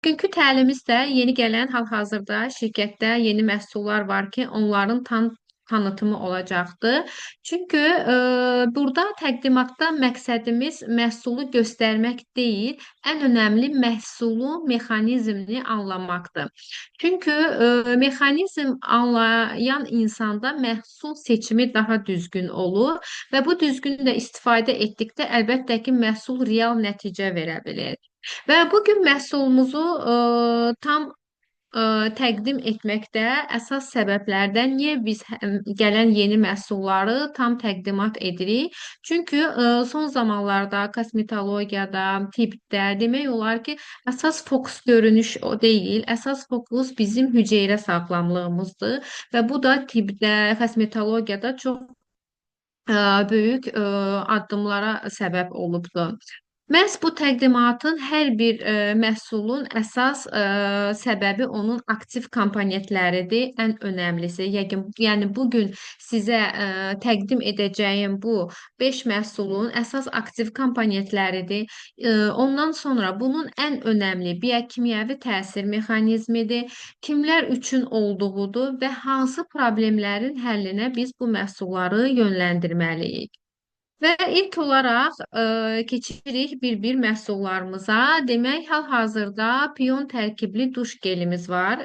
Bugünkü təlimizdə yeni gələn hal-hazırda şirkətdə yeni məhsullar var ki, onların tanıtımı olacaqdır. Çünki burada təqdimatda məqsədimiz məhsulu göstərmək deyil, ən önəmli məhsulun mexanizmini anlamaqdır. Çünki mexanizm anlayan insanda məhsul seçimi daha düzgün olur və bu düzgün də istifadə etdikdə əlbəttə ki, məhsul real nəticə verə bilər. Və bu gün məhsulumuzu tam təqdim etməkdə əsas səbəblərdən niyə biz gələn yeni məhsulları tam təqdimat edirik? Çünki son zamanlarda kosmetologiyada, tibbdə demək olar ki, əsas fokus görünüş o deyil, əsas fokus bizim hüceyrə sağlamlığımızdır və bu da tibbdə, kosmetologiyada çox ə, böyük addımlara səbəb olubdur. Məhz bu təqdimatın hər bir məhsulun əsas səbəbi onun aktiv komponentləridir, ən önəmlisi. Yəni bu gün sizə təqdim edəcəyim bu 5 məhsulun əsas aktiv komponentləridir. Ondan sonra bunun ən önəmli biokimyəvi təsir mexanizmidir, kimlər üçün olduğudur və hansı problemlərin həllinə biz bu məhsulları yönləndirməliyik. Və ilk olaraq keçirik bir-bir məhsullarımıza. Demək, hal-hazırda piyon tərkibli duş gelimiz var.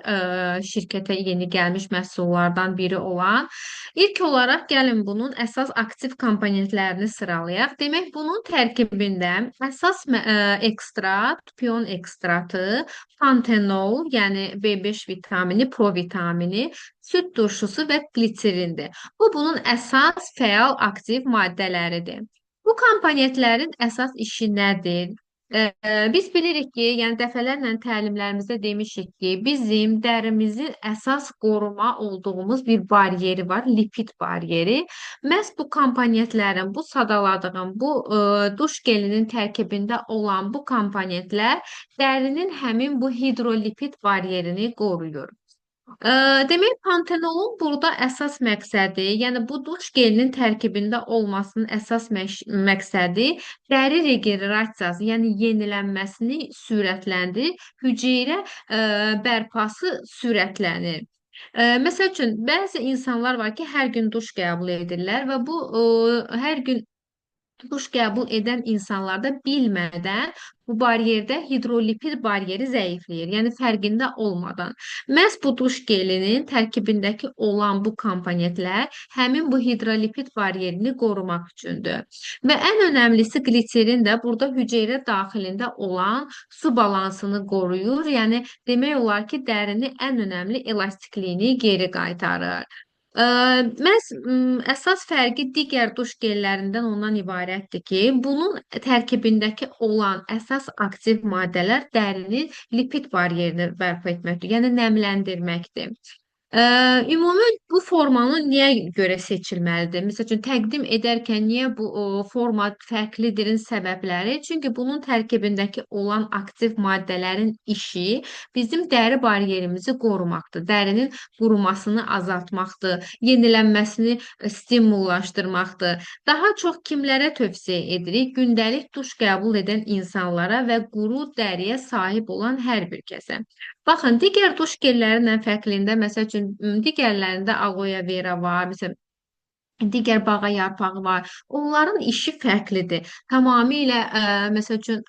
Şirkətə yeni gəlmiş məhsullardan biri olan. İlk olaraq gəlin bunun əsas aktiv komponentlərini sıralayaq. Demək, bunun tərkibində əsas ekstrat, piyon ekstratı, pantenol, yəni B5 vitamini, provitamini, süd turşusu və qliserindir. Bu bunun əsas fəal aktiv maddələridir. Bu komponentlərin əsas işi nədir? Biz bilirik ki, yəni dəfələrlə təlimlərimizdə demişik ki, bizim dərimizin əsas qoruma olduğumuz bir baryeri var, lipid baryeri. Məhz bu komponentlərin, bu sadaladığım, bu duş gelinin tərkibində olan bu komponentlər dərinin həmin bu hidrolipid baryerini qoruyur. Ə, Demək, pantenolun burada əsas məqsədi, yəni bu duş gelinin tərkibində olmasının əsas məqsədi dəri regenerasiyası, yəni yenilənməsini sürətləndirir, hüceyrə bərpası sürətlənir. Məsəl üçün, bəzi insanlar var ki, hər gün duş qəbul edirlər və bu hər gün duş qəbul edən insanlarda bilmədən bu baryerdə hidrolipid baryeri zəifləyir. Yəni fərqində olmadan. Məhz bu duş gelinin tərkibindəki olan bu komponentlər həmin bu hidrolipid baryerini qorumaq üçündür. Və ən önəmlisi qliserin də burada hüceyrə daxilində olan su balansını qoruyur. Yəni demək olar ki, dərini ən önəmli elastikliyini geri qaytarır. Ə, Əsas fərqi digər duş gellərindən ondan ibarətdir ki, bunun tərkibindəki olan əsas aktiv maddələr dərinin lipid baryerini bərpa etməkdir, yəni nəmləndirməkdir. Ümumi bu formanı niyə görə seçilməlidir? Məsəl üçün təqdim edərkən niyə bu forma fərqlidirin səbəbləri? Çünki bunun tərkibindəki olan aktiv maddələrin işi bizim dəri baryerimizi qorumaqdır. Dərinin qurumasını azaltmaqdır, yenilənməsini stimullaşdırmaqdır. Daha çox kimlərə tövsiyə edirik? Gündəlik duş qəbul edən insanlara və quru dəriyə sahib olan hər bir kəsə. Baxın, digər duş gellərindən fərqlində, məsəl üçün, digərlərində aloe vera var, məsələn, digər bağa yarpağı var. Onların işi fərqlidir. Tamamilə məsəl üçün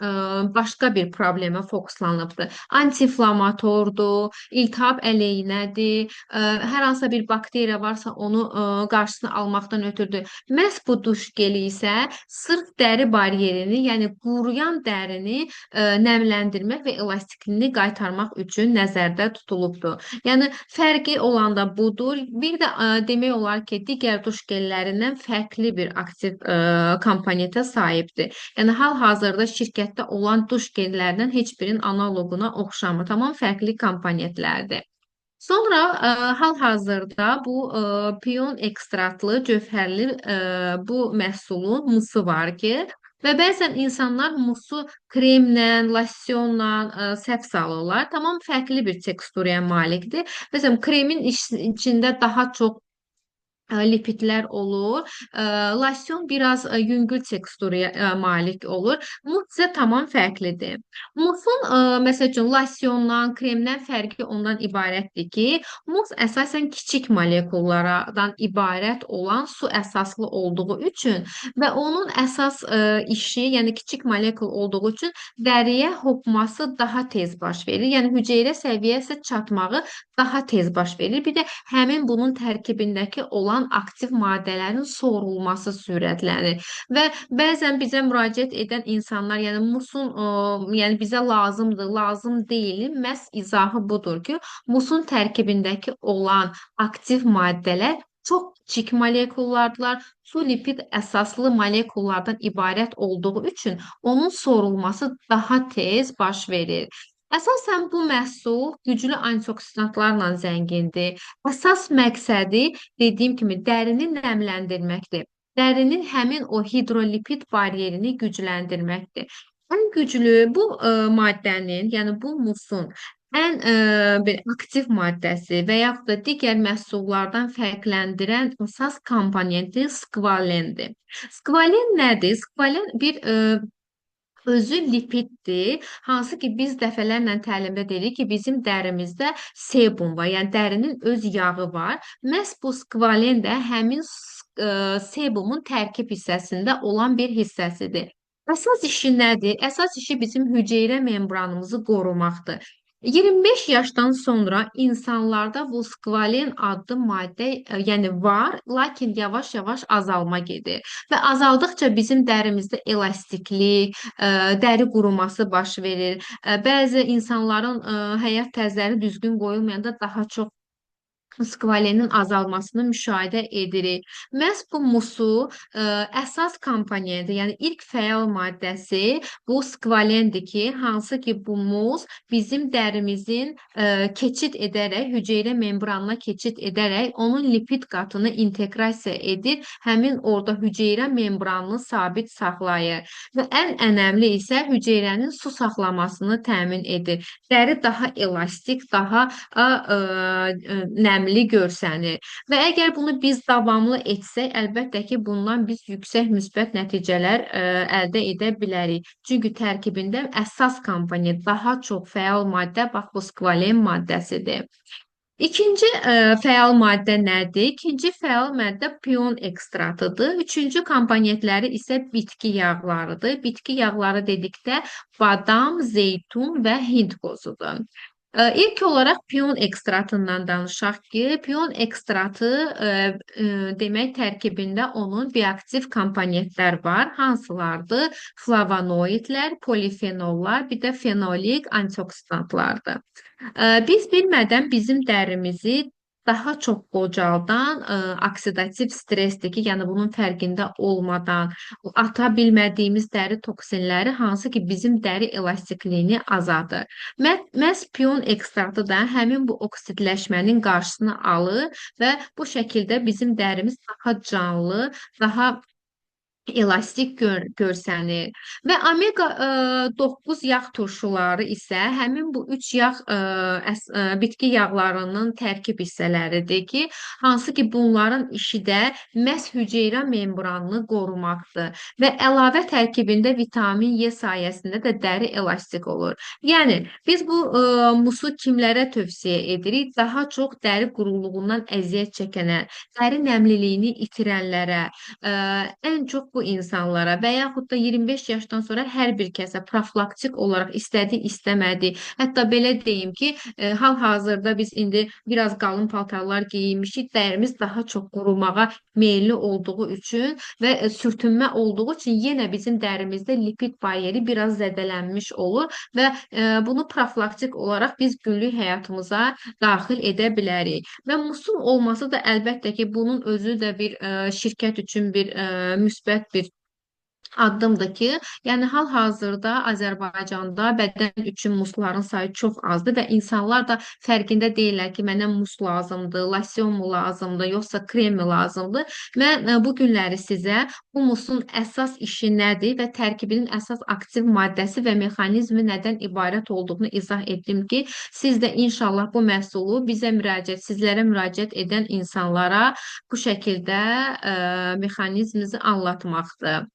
başqa bir problemə fokuslanıbdır. Antiinflamatordur, iltihab əleyhinədir, hər hansısa bir bakteriya varsa onu qarşısını almaqdan ötürdür. Məhz bu duş geli isə sırf dəri baryerini, yəni quruyan dərini nəmləndirmək və elastikliyini qaytarmaq üçün nəzərdə tutulubdur. Yəni fərqi olan da budur. Bir də demək olar ki, digər duş gellərindən fərqli bir aktiv komponentə sahibdir. Yəni hal-hazırda şirkətdə olan duş gellərindən heç birinin analoquna oxşamır. Tamam fərqli komponentlərdir. Sonra hal-hazırda bu piyon ekstratlı, cövhərli bu məhsulun musu var ki, və bəzən insanlar musu kremlə, losyonla səhv salırlar. Tamam fərqli bir teksturaya malikdir. Məsələn, kremin içində daha çox lipidlər olur. Losyon biraz yüngül teksturaya malik olur. Muz isə tamam fərqlidir. Muzun məsəl üçün losyondan, kremdən fərqi ondan ibarətdir ki, muz əsasən kiçik molekullardan ibarət olan su əsaslı olduğu üçün və onun əsas işi, yəni kiçik molekul olduğu üçün dəriyə hopması daha tez baş verir. Yəni hüceyrə səviyyəsi çatmağı daha tez baş verir. Bir də həmin bunun tərkibindəki olan aktiv maddələrin sorulması sürətlənir və bəzən bizə müraciət edən insanlar, yəni musun, yəni bizə lazımdır, lazım deyil. Məhz izahı budur ki, musun tərkibindəki olan aktiv maddələr çox kiçik molekullardılar. Su lipid əsaslı molekullardan ibarət olduğu üçün onun sorulması daha tez baş verir. Əsasən bu məhsul güclü antioksidantlarla zəngindir. Əsas məqsədi dediyim kimi dərini nəmləndirməkdir. Dərinin həmin o hidrolipid baryerini gücləndirməkdir. Ən güclü bu maddənin, yəni bu musun ən bir aktiv maddəsi və yaxud da digər məhsullardan fərqləndirən əsas komponenti skvalendir. Skvalen nədir? Skvalen bir özü lipiddir, hansı ki biz dəfələrlə təlimdə deyirik ki, bizim dərimizdə sebum var, yəni dərinin öz yağı var. Məhz bu skvalen də həmin sebumun tərkib hissəsində olan bir hissəsidir. Əsas işi nədir? Əsas işi bizim hüceyrə membranımızı qorumaqdır. 25 yaşdan sonra insanlarda bu skvalen adlı maddə, yəni var, lakin yavaş-yavaş azalma gedir. Və azaldıqca bizim dərimizdə elastiklik, dəri quruması baş verir. Bəzi insanların həyat tərzləri düzgün qoyulmayanda daha çox skvalenin azalmasını müşahidə edirik. Məhz bu musu əsas komponenti, yəni ilk fəal maddəsi bu skvalendir ki, hansı ki bu muz bizim dərimizin keçid edərək, hüceyrə membranına keçid edərək onun lipid qatını inteqrasiya edir, həmin orada hüceyrə membranını sabit saxlayır. Və ən önəmli isə hüceyrənin su saxlamasını təmin edir. Dəri daha elastik, daha nəmli görsənir. Və əgər bunu biz davamlı etsək, əlbəttə ki, bundan biz yüksək müsbət nəticələr əldə edə bilərik. Çünki tərkibində əsas komponent daha çox fəal maddə bax bu skvalen maddəsidir. İkinci fəal maddə nədir? İkinci fəal maddə pion ekstratıdır. Üçüncü komponentləri isə bitki yağlarıdır. Bitki yağları dedikdə badam, zeytun və hind qozudur. İlk olaraq piyon ekstratından danışaq ki, piyon ekstratı demək tərkibində onun bioaktiv komponentlər var. Hansılardır? Flavonoidlər, polifenollar, bir də fenolik antioksidantlardır. Biz bilmədən bizim dərimizi daha çox qocaldan oksidativ stressdir ki, yəni bunun fərqində olmadan ata bilmədiyimiz dəri toksinləri hansı ki bizim dəri elastikliyini azadır. Məhz piyon ekstratı da həmin bu oksidləşmənin qarşısını alır və bu şəkildə bizim dərimiz daha canlı, daha elastik görsənir. Və omega 9 yağ turşuları isə həmin bu 3 yağ bitki yağlarının tərkib hissələridir ki, hansı ki bunların işi də məhz hüceyrə membranını qorumaqdır və əlavə tərkibində vitamin E sayəsində də dəri elastik olur. Yəni biz bu musu kimlərə tövsiyə edirik? Daha çox dəri quruluğundan əziyyət çəkənə, dəri nəmliliyini itirənlərə, ən çox bu insanlara və yaxud da 25 yaşdan sonra hər bir kəsə profilaktik olaraq istədi, istəmədi. Hətta belə deyim ki, hal-hazırda biz indi biraz qalın paltarlar geyinmişik, dərimiz daha çox qurumağa meyilli olduğu üçün və sürtünmə olduğu üçün yenə bizim dərimizdə lipid baryeri biraz zədələnmiş olur və bunu profilaktik olaraq biz günlük həyatımıza daxil edə bilərik. Və musun olması da əlbəttə ki, bunun özü də bir şirkət üçün bir müsbət bir addımdır ki, yəni hal-hazırda Azərbaycanda bədən üçün musların sayı çox azdır və insanlar da fərqində deyirlər ki, mənə mus lazımdır, losyon mu lazımdır, yoxsa krem mi lazımdır. Mən bu günləri sizə bu musun əsas işi nədir və tərkibinin əsas aktiv maddəsi və mexanizmi nədən ibarət olduğunu izah etdim ki, siz də inşallah bu məhsulu sizlərə müraciət edən insanlara bu şəkildə mexanizmimizi anlatmaqdır.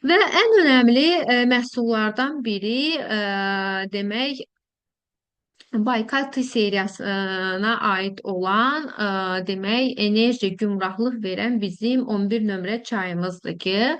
Və ən önəmli məhsullardan biri demək Baykal T seriyasına aid olan demək enerji, gümrahlıq verən bizim 11 nömrə çayımızdır ki,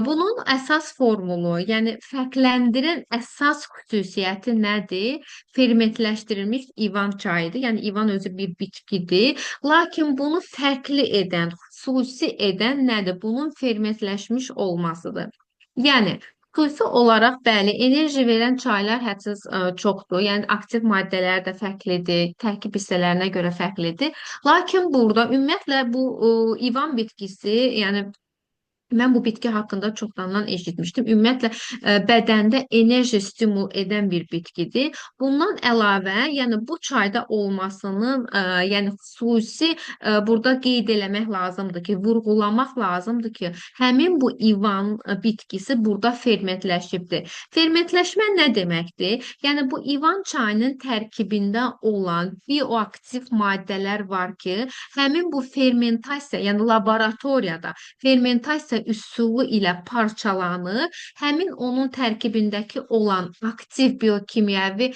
bunun əsas formulu, yəni fərqləndirən əsas xüsusiyyəti nədir? Fermentləşdirilmiş ivan çayıdır. Yəni ivan özü bir bitkidir. Lakin bunu fərqli edən, xüsusi edən nədir? Bunun fermentləşmiş olmasıdır. Yəni xüsusi olaraq bəli, enerji verən çaylar hədsiz çoxdur. Yəni aktiv maddələr də fərqlidir, tərkib hissələrinə görə fərqlidir. Lakin burada ümumiyyətlə bu ivan bitkisi, yəni mən bu bitki haqqında çoxdandan eşitmişdim. Ümumiyyətlə bədəndə enerji stimul edən bir bitkidir. Bundan əlavə, yəni bu çayda olmasının, yəni xüsusi burada qeyd eləmək lazımdır ki, vurğulamaq lazımdır ki, həmin bu ivan bitkisi burada fermentləşibdir. Fermentləşmə nə deməkdir? Yəni bu ivan çayının tərkibində olan bioaktiv maddələr var ki, həmin bu fermentasiya, yəni laboratoriyada fermentasiya üsulu ilə parçalanır. Həmin onun tərkibindəki olan aktiv biokimyəvi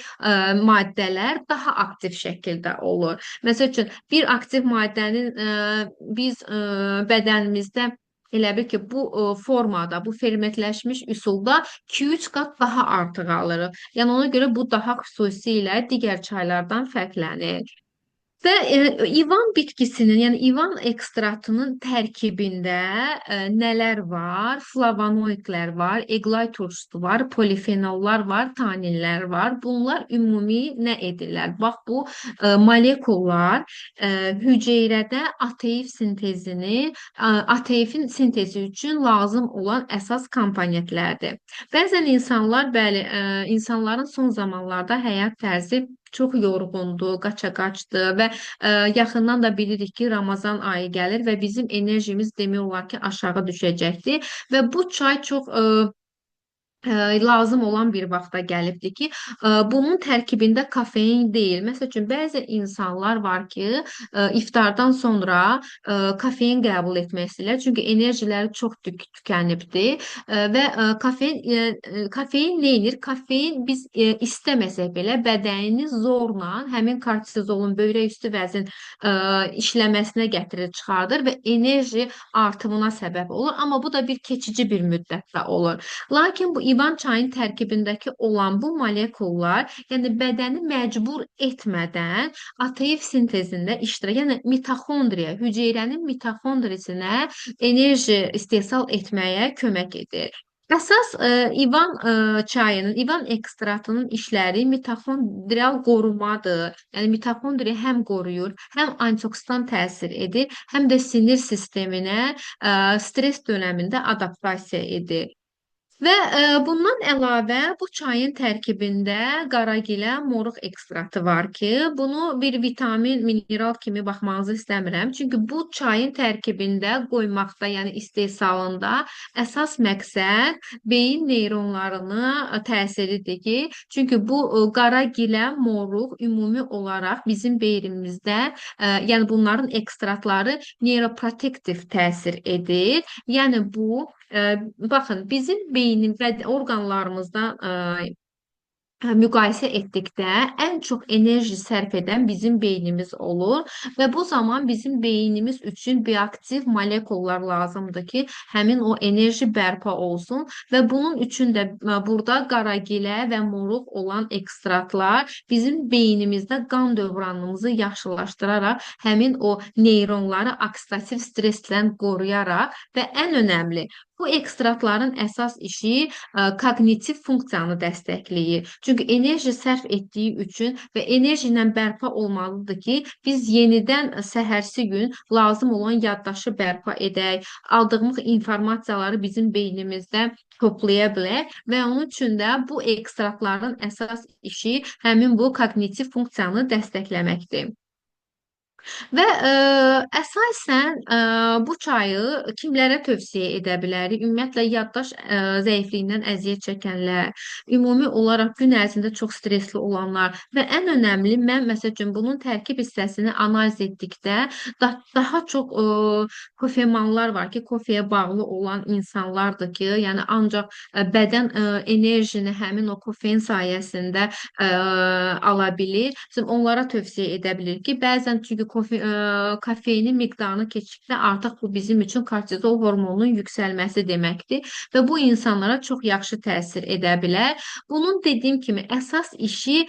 maddələr daha aktiv şəkildə olur. Məsəl üçün, bir aktiv maddənin biz bədənimizdə elə bil ki, bu formada, bu fermentləşmiş üsulda 2-3 qat daha artıq alırıq. Yəni ona görə bu daha xüsusilə digər çaylardan fərqlənir. Və ivan bitkisinin, yəni ivan ekstraktının tərkibində nələr var? Flavonoidlər var, eqlayturst var, polifenollar var, taninlər var. Bunlar ümumi nə edirlər? Bax, bu molekullar hüceyrədə ATF-in sintezi üçün lazım olan əsas komponentlərdir. Bəzən insanlar, bəli, insanların son zamanlarda həyat tərzi çox yorğundur, qaça-qaçdır və yaxından da bilirik ki, Ramazan ayı gəlir və bizim enerjimiz demək olar ki, aşağı düşəcəkdir və bu çay çox lazım olan bir vaxta gəlibdir ki, bunun tərkibində kofein deyil. Məsəl üçün, bəzi insanlar var ki, iftardan sonra kofein qəbul etmək istəyirlər. Çünki enerjiləri çox tükənibdir və kofein nə edir? Kofein biz istəməsək belə bədənini zorla həmin kortizolun böyrək üstü vəzin işləməsinə gətirir, çıxardır və enerji artımına səbəb olur. Amma bu da bir keçici bir müddətdə olur. Lakin bu ivan çayın tərkibindəki olan bu molekullar, yəni bədəni məcbur etmədən ATF sintezində iştirak, yəni mitoxondriya, hüceyrənin mitoxondrisinə enerji istehsal etməyə kömək edir. Əsas ivan çayının, ivan ekstraktının işləri mitoxondrial qorumadır. Yəni mitoxondriya həm qoruyur, həm antioksidant təsir edir, həm də sinir sisteminə stres dönəmində adaptasiya edir. Və bundan əlavə bu çayın tərkibində qaragilə moruq ekstraktı var ki, bunu bir vitamin, mineral kimi baxmanızı istəmirəm. Çünki bu çayın tərkibində qoymaqda, yəni istehsalında əsas məqsəd beyin neyronlarına təsiridir ki, çünki bu qaragilə moruq ümumi olaraq bizim beynimizdə, yəni bunların ekstraktları neuroprotektiv təsir edir. Yəni bu baxın, bizim beynin və orqanlarımızdan müqayisə etdikdə ən çox enerji sərf edən bizim beynimiz olur və bu zaman bizim beynimiz üçün bioaktiv molekullar lazımdır ki, həmin o enerji bərpa olsun və bunun üçün də burada qaragilə və moruq olan ekstraktlar bizim beynimizdə qan dövranımızı yaxşılaşdıraraq həmin o neyronları oksidativ stressdən qoruyaraq və ən önəmli Bu ekstratların əsas işi koqnitiv funksiyanı dəstəkləyir. Çünki enerji sərf etdiyi üçün və enerji ilə bərpa olmalıdır ki, biz yenidən səhərsi gün lazım olan yaddaşı bərpa edək, aldığımız informasiyaları bizim beynimizdə toplaya bilək və onun üçün də bu ekstratların əsas işi həmin bu koqnitiv funksiyanı dəstəkləməkdir. Və əsasən bu çayı kimlərə tövsiyə edə bilərik? Ümumiyyətlə yaddaş zəifliyindən əziyyət çəkənlər, ümumi olaraq gün ərzində çox stressli olanlar və ən önəmli mən məsəl üçün bunun tərkib hissəsini analiz etdikdə daha çox kofemanlar var ki, kofeyə bağlı olan insanlardır ki, yəni ancaq bədən enerjini həmin o kofein sayəsində ala bilir. Bizim onlara tövsiyə edə bilir ki, bəzən çünki kofeinin miqdarını keçdikdə artıq bu bizim üçün kortizol hormonunun yüksəlməsi deməkdir və bu insanlara çox yaxşı təsir edə bilər. Bunun dediyim kimi əsas işi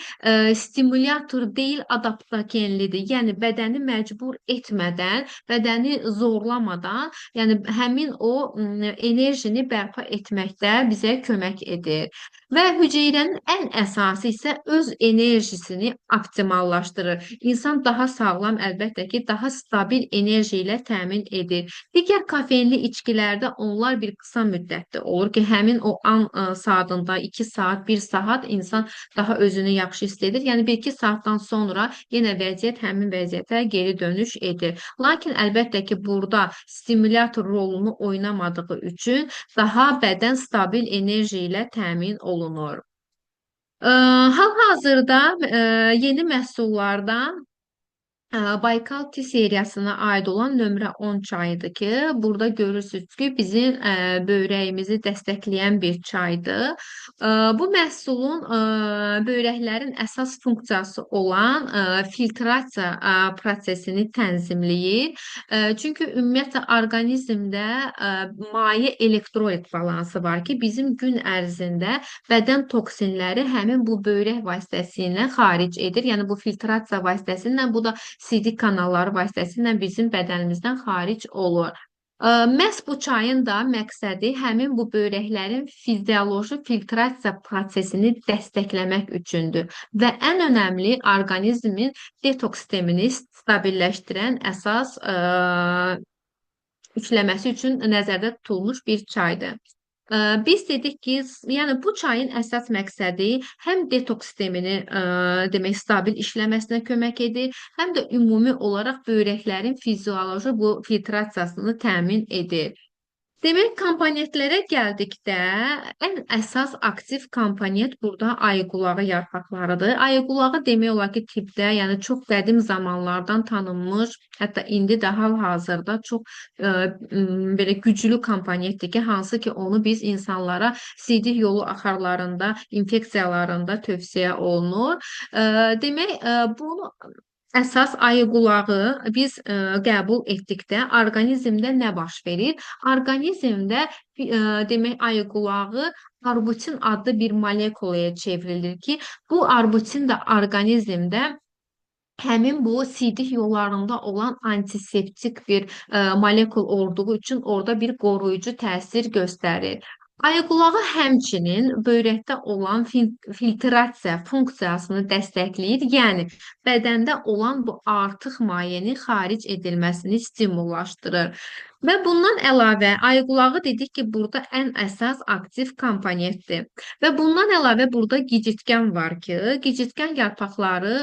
stimulyator deyil, adaptogenlidir. Yəni bədəni məcbur etmədən, bədəni zorlamadan, yəni həmin o enerjini bərpa etməkdə bizə kömək edir. Və hüceyrənin ən əsası isə öz enerjisini optimallaşdırır. İnsan daha sağlam, əlbəttə ki, daha stabil enerji ilə təmin edir. Digər kofeinli içkilərdə onlar bir qısa müddətdə olur ki, həmin o an saatında 2 saat, 1 saat insan daha özünü yaxşı hiss edir. Yəni 1-2 saatdan sonra yenə vəziyyət həmin vəziyyətə geri dönüş edir. Lakin əlbəttə ki, burada stimulyator rolunu oynamadığı üçün daha bədən stabil enerji ilə təmin olunur. Hal-hazırda yeni məhsullardan Baykal T seriyasına aid olan nömrə 10 çayıdır ki, burada görürsünüz ki, bizim böyrəyimizi dəstəkləyən bir çaydır. Bu məhsulun böyrəklərin əsas funksiyası olan filtrasiya prosesini tənzimləyir. Çünki ümumiyyətlə orqanizmdə maye elektrolit balansı var ki, bizim gün ərzində bədən toksinləri həmin bu böyrək vasitəsilə xaric edir. Yəni bu filtrasiya vasitəsilə bu da sidik kanalları vasitəsilə bizim bədənimizdən xaric olur. Məhz bu çayın da məqsədi həmin bu böyrəklərin fizioloji filtrasiya prosesini dəstəkləmək üçündür və ən önəmli orqanizmin detoks sistemini stabilləşdirən əsas üçləməsi üçün nəzərdə tutulmuş bir çaydır. Biz dedik ki, yəni bu çayın əsas məqsədi həm detoks sistemini demək stabil işləməsinə kömək edir, həm də ümumi olaraq böyrəklərin fizioloji bu filtrasiyasını təmin edir. Demək, komponentlərə gəldikdə ən əsas aktiv komponent burada ayıqulağı yarpaqlarıdır. Ayıqulağı demək olar ki, tibbdə, yəni çox qədim zamanlardan tanınmış, hətta indi də hal-hazırda çox belə güclü komponentdir ki, hansı ki onu biz insanlara sidik yolu axarlarında, infeksiyalarında tövsiyə olunur. Demək, bunu əsas ayıqulağı biz qəbul etdikdə orqanizmdə nə baş verir? Orqanizmdə demək ayıqulağı arbutin adlı bir molekulaya çevrilir ki, bu arbutin də orqanizmdə həmin bu sidik yollarında olan antiseptik bir molekul olduğu üçün orada bir qoruyucu təsir göstərir. Ayıqulağı həmçinin böyrəkdə olan filtrasiya funksiyasını dəstəkləyir, yəni bədəndə olan bu artıq mayenin xaric edilməsini stimullaşdırır. Və bundan əlavə ayıqulağı dedik ki, burada ən əsas aktiv komponentdir. Və bundan əlavə burada gicitkən var ki, gicitkən yarpaqları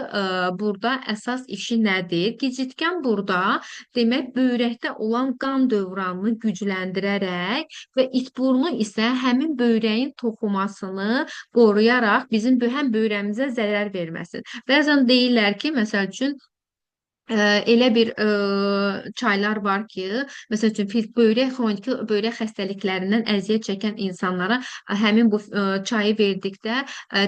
burada əsas işi nədir? Gicitkən burada demək böyrəkdə olan qan dövranını gücləndirərək və itburnu isə həmin böyrəyin toxumasını qoruyaraq bizim həm böyrəyimizə zərər verməsin. Bəzən deyirlər ki, məsəl üçün elə bir çaylar var ki, məsəl üçün xroniki böyrək xəstəliklərindən əziyyət çəkən insanlara həmin bu çayı verdikdə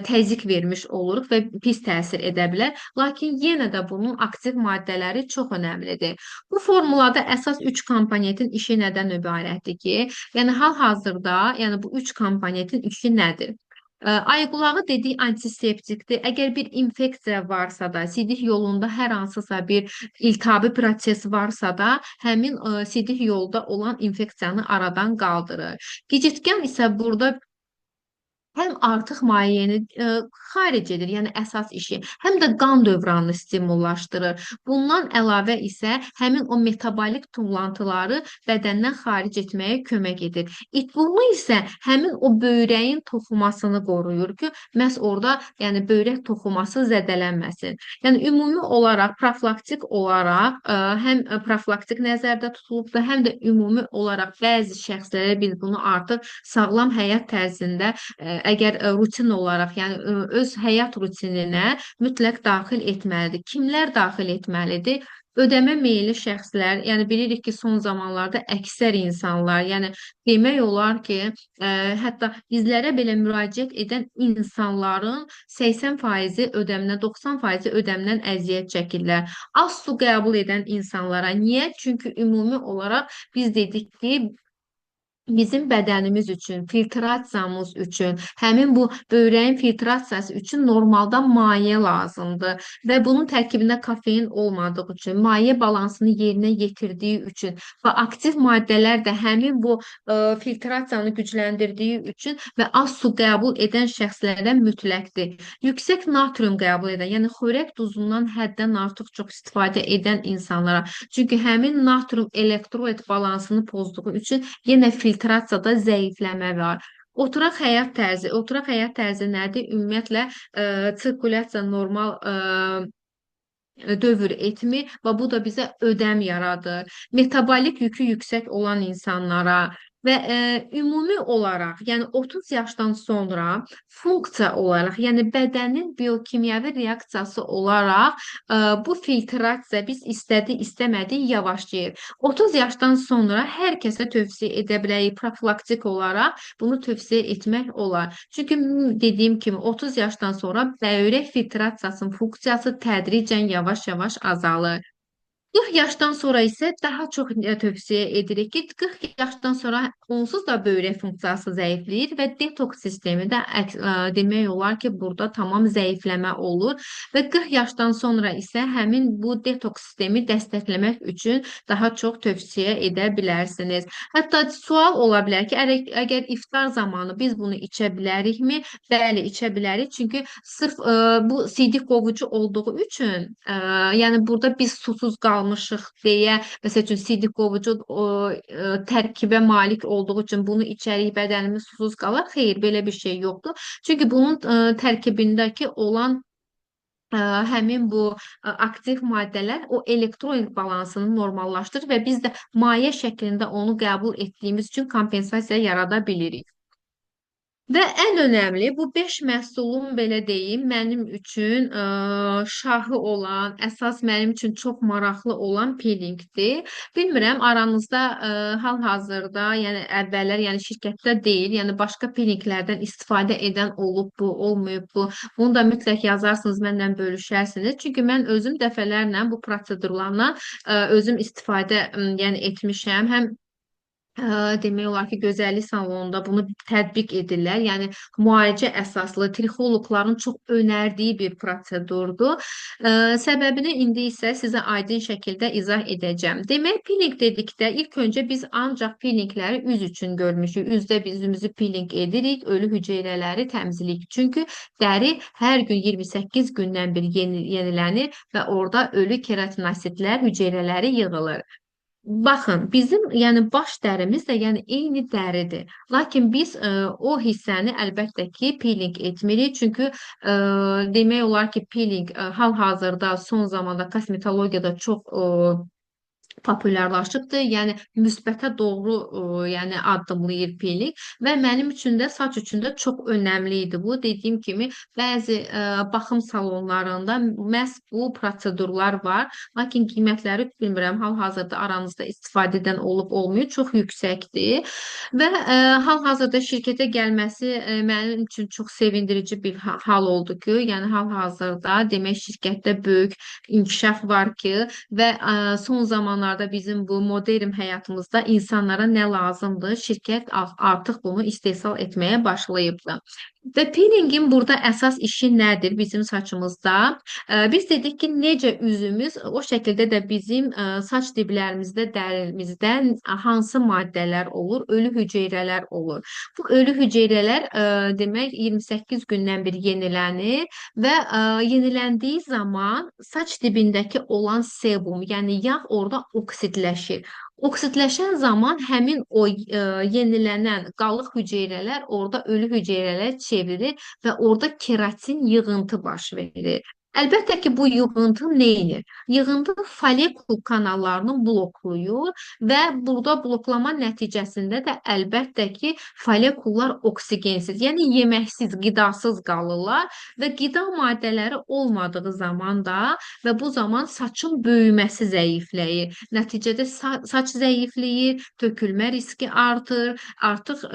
təzyiq vermiş oluruq və pis təsir edə bilər. Lakin yenə də bunun aktiv maddələri çox önəmlidir. Bu formulada əsas 3 komponentin işi nədən ibarətdir ki, yəni hal-hazırda, yəni bu 3 komponentin işi nədir? Ayqulağı dediyi antiseptikdir. Əgər bir infeksiya varsa da, sidik yolunda hər hansısa bir iltihabi proses varsa da, həmin sidik yolda olan infeksiyanı aradan qaldırır. Gecikən isə burada həm artıq mayeəni xaric edir, yəni əsas işi, həm də qan dövranını stimullaşdırır. Bundan əlavə isə həmin o metabolik tullantıları bədəndən xaric etməyə kömək edir. İtburnu isə həmin o böyrəyin toxumasını qoruyur ki, məhz orada, yəni böyrək toxuması zədələnməsin. Yəni ümumi olaraq profilaktik olaraq həm profilaktik nəzərdə tutulubdur, həm də ümumi olaraq bəzi şəxslərə biz bunu artıq sağlam həyat tərzində əgər rutin olaraq, yəni öz həyat rutininə mütləq daxil etməlidir. Kimlər daxil etməlidir? Ödəmə meyilli şəxslər, yəni bilirik ki, son zamanlarda əksər insanlar, yəni demək olar ki, hətta bizlərə belə müraciət edən insanların 80%-i ödəmdən, 90%-i ödəmdən əziyyət çəkirlər. Az su qəbul edən insanlara niyə? Çünki ümumi olaraq biz dedik ki, bizim bədənimiz üçün, filtrasiyamız üçün, həmin bu böyrəyin filtrasiyası üçün normalda maye lazımdır və bunun tərkibində kofein olmadığı üçün, maye balansını yerinə yetirdiyi üçün və aktiv maddələr də həmin bu filtrasiyanı gücləndirdiyi üçün və az su qəbul edən şəxslərdən mütləqdir. Yüksək natrium qəbul edən, yəni xörək duzundan həddən artıq çox istifadə edən insanlara, çünki həmin natrium elektrolit balansını pozduğu üçün yenə filtrasiyada zəifləmə var. Oturaq həyat tərzi nədir? Ümumiyyətlə sirkulyasiya normal dövr etmir və bu da bizə ödəm yaradır. Metabolik yükü yüksək olan insanlara və ümumi olaraq, yəni 30 yaşdan sonra funksiya olaraq, yəni bədənin biokimyəvi reaksiyası olaraq bu filtrasiya biz istədik, istəmədik yavaşlayır. 30 yaşdan sonra hər kəsə tövsiyə edə bilərik profilaktik olaraq bunu tövsiyə etmək olar. Çünki dediyim kimi 30 yaşdan sonra böyrək filtrasiyasının funksiyası tədricən yavaş-yavaş azalır. 40 yaşdan sonra isə daha çox tövsiyə edirik ki, 40 yaşdan sonra onsuz da böyrək funksiyası zəifləyir və detoks sistemi də demək olar ki, burada tamam zəifləmə olur və 40 yaşdan sonra isə həmin bu detoks sistemi dəstəkləmək üçün daha çox tövsiyə edə bilərsiniz. Hətta sual ola bilər ki, əgər iftar zamanı biz bunu içə bilərikmi? Bəli, içə bilərik. Çünki sırf bu sidik qovucu olduğu üçün, yəni burada biz susuz qalmışıq deyə, məsəl üçün sidik qovucu tərkibə malik olduğu üçün bunu içərik, bədənimiz susuz qalır. Xeyr, belə bir şey yoxdur. Çünki bunun tərkibindəki olan həmin bu aktiv maddələr o elektrolit balansını normallaşdırır və biz də maye şəklində onu qəbul etdiyimiz üçün kompensasiya yarada bilirik. Və ən önəmli bu 5 məhsulun belə deyim, mənim üçün şahı olan, əsas mənim üçün çox maraqlı olan peelingdir. Bilmirəm aranızda hal-hazırda, yəni əvvəllər, yəni şirkətdə deyil, yəni başqa peelinglərdən istifadə edən olub bu, olmayıb bu. Bunu da mütləq yazarsınız, mənlə bölüşərsiniz. Çünki mən özüm dəfələrlə bu prosedurlardan özüm istifadə yəni etmişəm. Həm demək olar ki, gözəllik salonunda bunu tətbiq edirlər. Yəni müalicə əsaslı trixoloqların çox önərdiyi bir prosedurdur. Səbəbini indi isə sizə aydın şəkildə izah edəcəm. Demək, peeling dedikdə ilk öncə biz ancaq peelingləri üz üçün görmüşük. Üzdə biz üzümüzü peeling edirik, ölü hüceyrələri təmizləyirik. Çünki dəri hər gün 28 gündən bir yenilənir və orada ölü keratinasitlər hüceyrələri yığılır. Baxın, bizim yəni baş dərimiz də yəni eyni dəridir. Lakin biz o hissəni əlbəttə ki, peeling etmirik. Çünki demək olar ki, peeling hal-hazırda son zamanda kosmetologiyada çox populyarlaşıbdır. Yəni müsbətə doğru yəni addımlayır peeling və mənim üçün də saç üçün də çox önəmli idi bu. Dediyim kimi bəzi baxım salonlarında məhz bu prosedurlar var. Lakin qiymətləri bilmirəm hal-hazırda aranızda istifadə edən olub olmuyor. Çox yüksəkdir və hal-hazırda şirkətə gəlməsi mənim üçün çox sevindirici bir hal oldu ki, yəni hal-hazırda demək şirkətdə böyük inkişaf var ki və son zamanlarda bizim bu modern həyatımızda insanlara nə lazımdır? Şirkət artıq bunu istehsal etməyə başlayıbdı. Və peelingin burada əsas işi nədir bizim saçımızda? Biz dedik ki, necə üzümüz, o şəkildə də bizim saç diblərimizdə, dərimizdə hansı maddələr olur? Ölü hüceyrələr olur. Bu ölü hüceyrələr demək 28 gündən bir yenilənir və yeniləndiyi zaman saç dibindəki olan sebum, yəni yağ orada oksidləşir. Oksidləşən zaman həmin o yenilənən qalıq hüceyrələr orada ölü hüceyrələr çevrilir və orada keratin yığıntı baş verir. Əlbəttə ki, bu yığıntı neyinir? Yığıntı follikul kanallarını bloklayır və burada bloklama nəticəsində də əlbəttə ki, follikullar oksigensiz, yəni yeməksiz, qidasız qalırlar və qida maddələri olmadığı zaman da və bu zaman saçın böyüməsi zəifləyir. Nəticədə saç zəifləyir, tökülmə riski artır. Artıq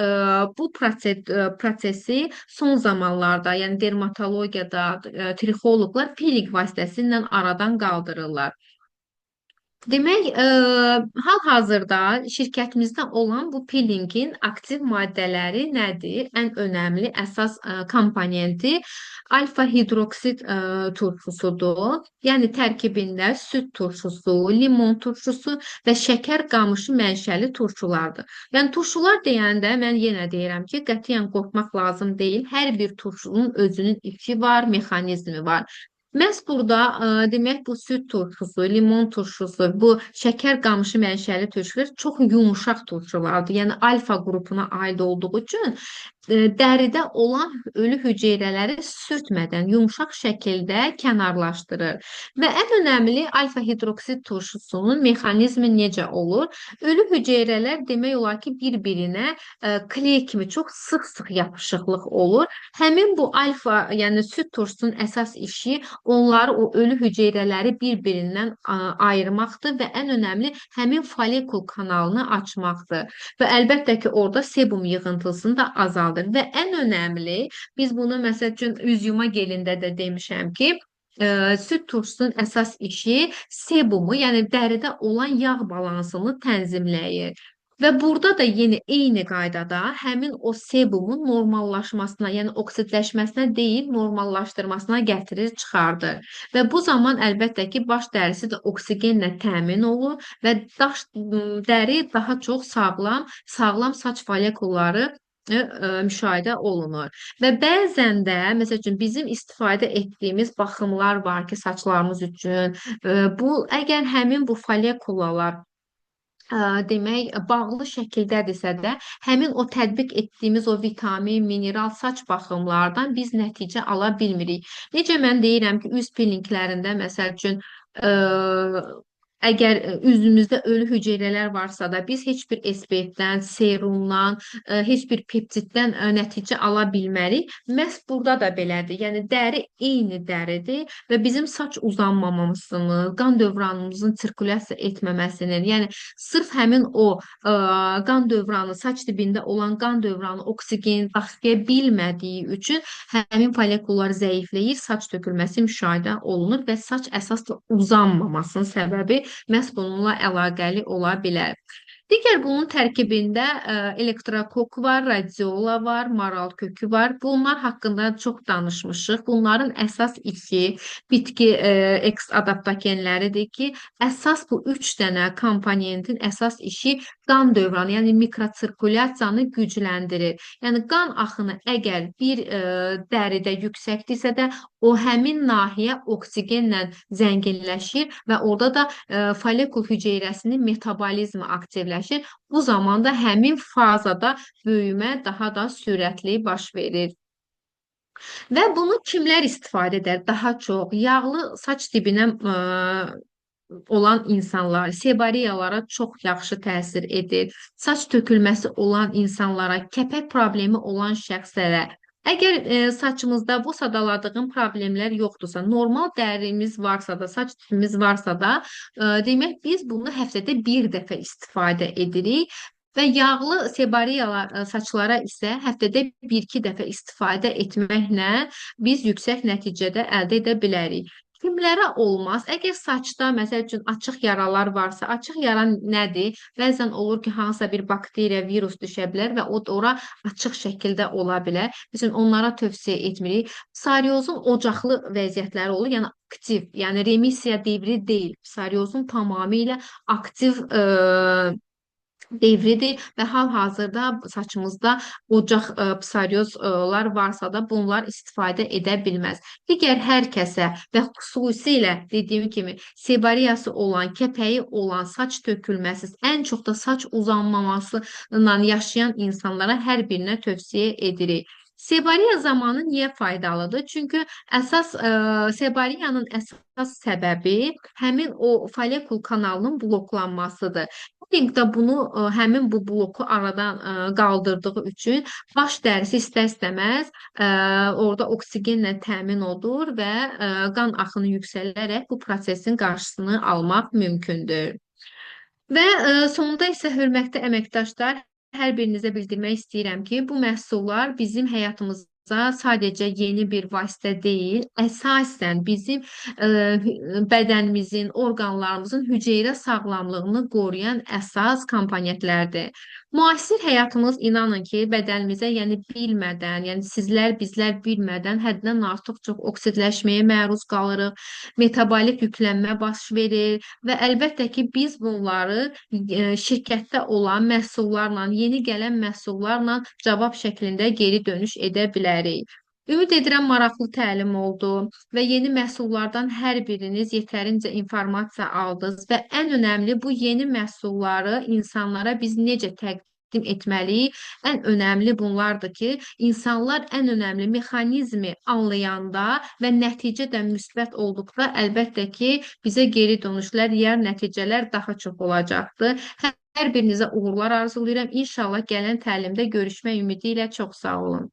bu prosesi son zamanlarda, yəni dermatologiyada trixoloqlar peeling vasitəsilə aradan qaldırırlar. Demək, hal-hazırda şirkətimizdə olan bu peelingin aktiv maddələri nədir? Ən önəmli əsas komponenti alfa hidroksid turşusudur. Yəni tərkibində süd turşusu, limon turşusu və şəkər qamışı mənşəli turşulardır. Yəni turşular deyəndə mən yenə deyirəm ki, qətiyyən qorxmaq lazım deyil. Hər bir turşunun özünün işi var, mexanizmi var. Məhz burada demək bu süd turşusu, limon turşusu, bu şəkər qamışı mənşəli turşular çox yumşaq turşulardır. Yəni alfa qrupuna aid olduğu üçün dəridə olan ölü hüceyrələri sürtmədən yumşaq şəkildə kənarlaşdırır. Və ən önəmli alfa hidroksid turşusunun mexanizmi necə olur? Ölü hüceyrələr demək olar ki, bir-birinə kley kimi çox sıx-sıx yapışıqlıq olur. Həmin bu alfa, yəni süd turşusunun əsas işi onları, o ölü hüceyrələri bir-birindən ayırmaqdır və ən önəmli həmin follikul kanalını açmaqdır. Və əlbəttə ki, orada sebum yığıntısını da azaldır. Və ən önəmli, biz bunu məsəl üçün üz yuma gelində də demişəm ki, süd turşusunun əsas işi sebumu, yəni dəridə olan yağ balansını tənzimləyir. Və burada da yenə eyni qaydada həmin o sebumun normallaşmasına, yəni oksidləşməsinə deyil, normallaşdırmasına gətirir, çıxardır. Və bu zaman əlbəttə ki, baş dərisi də oksigenlə təmin olur və dəri daha çox sağlam saç follikulları müşahidə olunur. Və bəzən də, məsəl üçün, bizim istifadə etdiyimiz baxımlar var ki, saçlarımız üçün, bu əgər həmin bu follikullar demək, bağlı şəkildədirsə də, həmin o tətbiq etdiyimiz o vitamin, mineral saç baxımlardan biz nəticə ala bilmirik. Necə mən deyirəm ki, üz peelinglərində, məsəl üçün, əgər üzümüzdə ölü hüceyrələr varsa da biz heç bir SPF-dən, serumdan, heç bir peptiddən nəticə ala bilmərik. Məhz burada da belədir. Yəni dəri eyni dəridir və bizim saç uzanmamamızın, qan dövranımızın sirkulyasiya etməməsinin, yəni sırf həmin o qan dövranı, saç dibində olan qan dövranı oksigen daxilə bilmədiyi üçün həmin follikullar zəifləyir, saç tökülməsi müşahidə olunur və saç əsasla uzanmamasının səbəbi məhz bununla əlaqəli ola bilər. Digər bunun tərkibində elektrokok var, radiola var, maral kökü var. Bunlar haqqında çox danışmışıq. Bunların əsas işi bitki adaptogenləridir ki, əsas bu 3 dənə komponentin əsas işi qan dövranı, yəni mikrosirkulyasiyanı gücləndirir. Yəni qan axını əgər bir dəridə yüksəkdirsə də o həmin nahiyə oksigenlə zənginləşir və orada da follikul hüceyrəsinin metabolizmi aktivləşir. Bu zaman da həmin fazada böyümə daha da sürətli baş verir. Və bunu kimlər istifadə edər? Daha çox yağlı saç dibinə olan insanlar, sebariyalara çox yaxşı təsir edir. Saç tökülməsi olan insanlara, kəpək problemi olan şəxslərə. Əgər saçımızda bu sadaladığım problemlər yoxdursa, normal dərimiz varsa da, saç tipimiz varsa da, demək biz bunu həftədə bir dəfə istifadə edirik. Və yağlı sebariyalar saçlara isə həftədə 1-2 dəfə istifadə etməklə biz yüksək nəticədə əldə edə bilərik. Kimlərə olmaz? Əgər saçda məsəl üçün açıq yaralar varsa, açıq yara nədir? Bəzən olur ki, hansısa bir bakteriya, virus düşə bilər və o ora açıq şəkildə ola bilər. Məsələn, onlara tövsiyə etmirik. Psoriozun ocaqlı vəziyyətləri olur, yəni aktiv, yəni remissiya devri deyil. Psoriozun tamamilə aktiv devridir və hal-hazırda saçımızda ocaq psoriozlar varsa da bunlar istifadə edə bilməz. Digər hər kəsə və xüsusilə dediyim kimi seboreyası olan, kəpəyi olan, saç tökülməsi, ən çox da saç uzanmaması ilə yaşayan insanlara hər birinə tövsiyə edirik. Seboreya zamanı niyə faydalıdır? Çünki seboreyanın əsas səbəbi həmin o folikul kanalının bloklanmasıdır. Pudinq bunu həmin bu bloku aradan qaldırdığı üçün baş dərisi istər-istəməz orada oksigenlə təmin olur və qan axını yüksələrək bu prosesin qarşısını almaq mümkündür. Və sonda isə hörmətli əməkdaşlar, hər birinizə bildirmək istəyirəm ki, bu məhsullar bizim həyatımızda sadəcə yeni bir vasitə deyil, əsasən bizim bədənimizin, orqanlarımızın hüceyrə sağlamlığını qoruyan əsas komponentlərdir. Müasir həyatımız inanın ki, bədənimizə, yəni bilmədən, yəni sizlər, bizlər bilmədən həddən artıq çox oksidləşməyə məruz qalırıq, metabolik yüklənmə baş verir və əlbəttə ki, biz bunları şirkətdə olan məhsullarla, yeni gələn məhsullarla cavab şəklində geri dönüş edə bilərik. Ümid edirəm maraqlı təlim oldu və yeni məhsullardan hər biriniz yetərincə informasiya aldınız və ən önəmli bu yeni məhsulları insanlara biz necə təqdim etməliyik? Ən önəmli bunlardır ki, insanlar ən önəmli mexanizmi anlayanda və nəticə də müsbət olduqda əlbəttə ki, bizə geri dönüşlər, digər nəticələr daha çox olacaqdır. Hər birinizə uğurlar arzulayıram. İnşallah gələn təlimdə görüşmək ümidi ilə çox sağ olun.